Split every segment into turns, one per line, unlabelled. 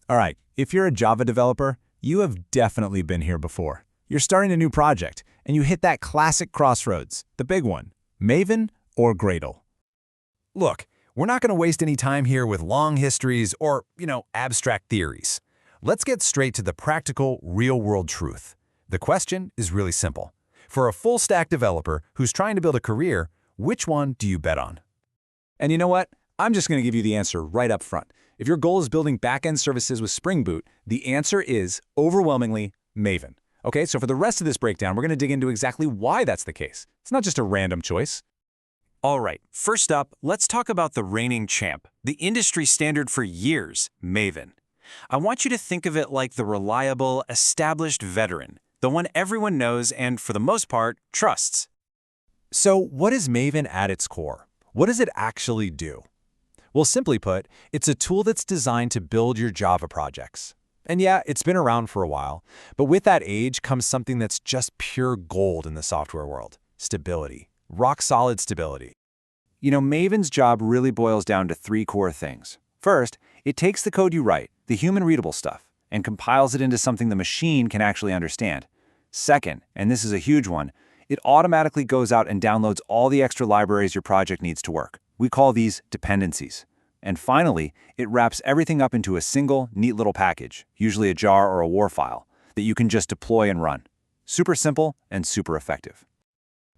All right, if you're a Java developer, you have definitely been here before. You're starting a new project, and you hit that classic crossroads, the big one, Maven or Gradle.
Look, we're not going to waste any time here with long histories or, abstract theories. Let's get straight to the practical, real-world truth. The question is really simple. For a full-stack developer who's trying to build a career, which one do you bet on?
And you know what? I'm just going to give you the answer right up front. If your goal is building backend services with Spring Boot, the answer is overwhelmingly Maven. Okay, so for the rest of this breakdown, we're going to dig into exactly why that's the case. It's not just a random choice.
All right, first up, let's talk about the reigning champ, the industry standard for years, Maven. I want you to think of it like the reliable, established veteran, the one everyone knows and, for the most part, trusts.
So what is Maven at its core? What does it actually do? Well, simply put, it's a tool that's designed to build your Java projects. And yeah, it's been around for a while, but with that age comes something that's just pure gold in the software world: stability. Rock-solid stability.
Maven's job really boils down to three core things. First, it takes the code you write, the human-readable stuff, and compiles it into something the machine can actually understand. Second, and this is a huge one, it automatically goes out and downloads all the extra libraries your project needs to work. We call these dependencies. And finally, it wraps everything up into a single, neat little package, usually a jar or a WAR file, that you can just deploy and run. Super simple and super effective.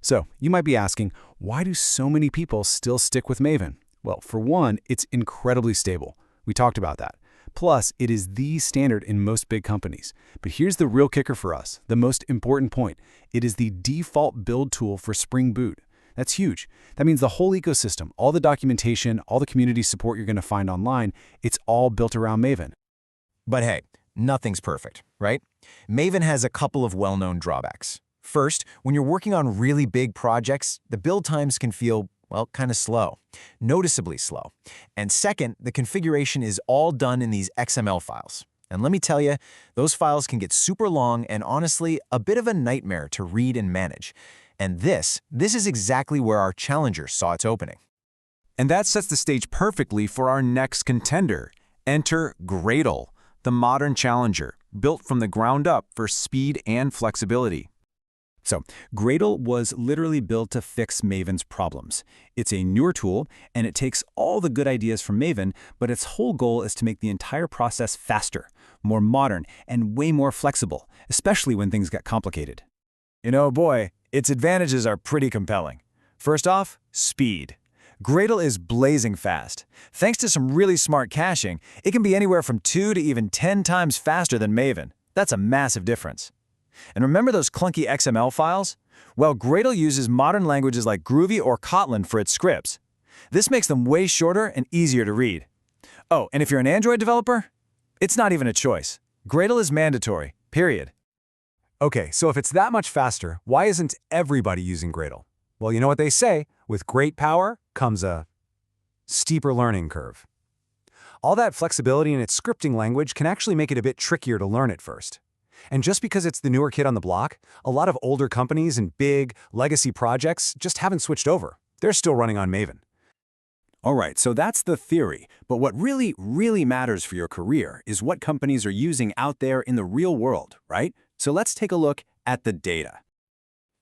So, you might be asking, why do so many people still stick with Maven? Well, for one, it's incredibly stable. We talked about that. Plus, it is the standard in most big companies. But here's the real kicker for us, the most important point. It is the default build tool for Spring Boot. That's huge. That means the whole ecosystem, all the documentation, all the community support you're going to find online, it's all built around Maven.
But hey, nothing's perfect, right? Maven has a couple of well-known drawbacks. First, when you're working on really big projects, the build times can feel, kind of slow, noticeably slow. And second, the configuration is all done in these XML files. And let me tell you, those files can get super long and honestly, a bit of a nightmare to read and manage. And this is exactly where our challenger saw its opening.
And that sets the stage perfectly for our next contender. Enter Gradle, the modern challenger, built from the ground up for speed and flexibility. So, Gradle was literally built to fix Maven's problems. It's a newer tool, and it takes all the good ideas from Maven, but its whole goal is to make the entire process faster, more modern, and way more flexible, especially when things get complicated.
Boy, its advantages are pretty compelling. First off, speed. Gradle is blazing fast. Thanks to some really smart caching, it can be anywhere from 2 to even 10 times faster than Maven. That's a massive difference. And remember those clunky XML files? Well, Gradle uses modern languages like Groovy or Kotlin for its scripts. This makes them way shorter and easier to read. Oh, and if you're an Android developer, it's not even a choice. Gradle is mandatory, period.
Okay, so if it's that much faster, why isn't everybody using Gradle? Well, you know what they say, with great power comes a steeper learning curve. All that flexibility in its scripting language can actually make it a bit trickier to learn at first. And just because it's the newer kid on the block, a lot of older companies and big, legacy projects just haven't switched over. They're still running on Maven.
All right, so that's the theory. But what really, really matters for your career is what companies are using out there in the real world, right? So let's take a look at the data.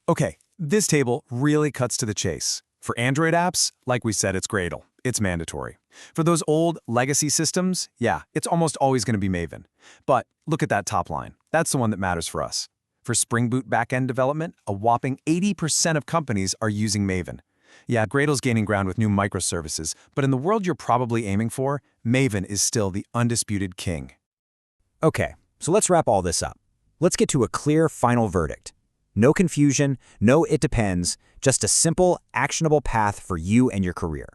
Okay, this table really cuts to the chase. For Android apps, like we said, it's Gradle. It's mandatory. For those old legacy systems, yeah, it's almost always going to be Maven. But look at that top line. That's the one that matters for us. For Spring Boot backend development, a whopping 80% of companies are using Maven. Yeah, Gradle's gaining ground with new microservices, but in the world you're probably aiming for, Maven is still the undisputed king.
Okay, so let's wrap all this up. Let's get to a clear final verdict. No confusion, no it depends, just a simple, actionable path for you and your career.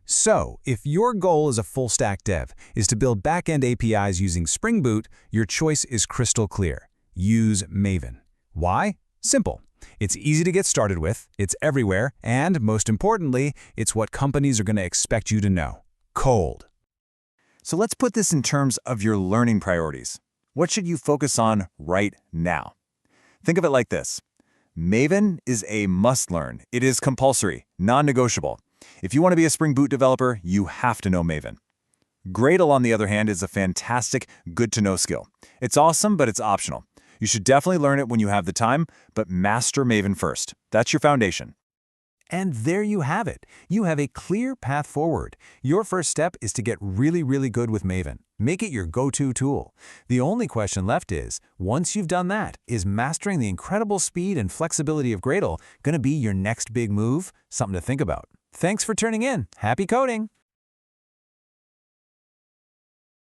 So, if your goal as a full-stack dev is to build backend APIs using Spring Boot, your choice is crystal clear. Use Maven. Why? Simple. It's easy to get started with, it's everywhere, and most importantly, it's what companies are going to expect you to know. Cold.
So let's put this in terms of your learning priorities. What should you focus on right now? Think of it like this. Maven is a must-learn. It is compulsory, non-negotiable. If you want to be a Spring Boot developer, you have to know Maven. Gradle, on the other hand, is a fantastic, good-to-know skill. It's awesome, but it's optional. You should definitely learn it when you have the time, but master Maven first. That's your foundation.
And there you have it. You have a clear path forward. Your first step is to get really, really good with Maven. Make it your go-to tool. The only question left is, once you've done that, is mastering the incredible speed and flexibility of Gradle going to be your next big move? Something to think about. Thanks for tuning in. Happy coding!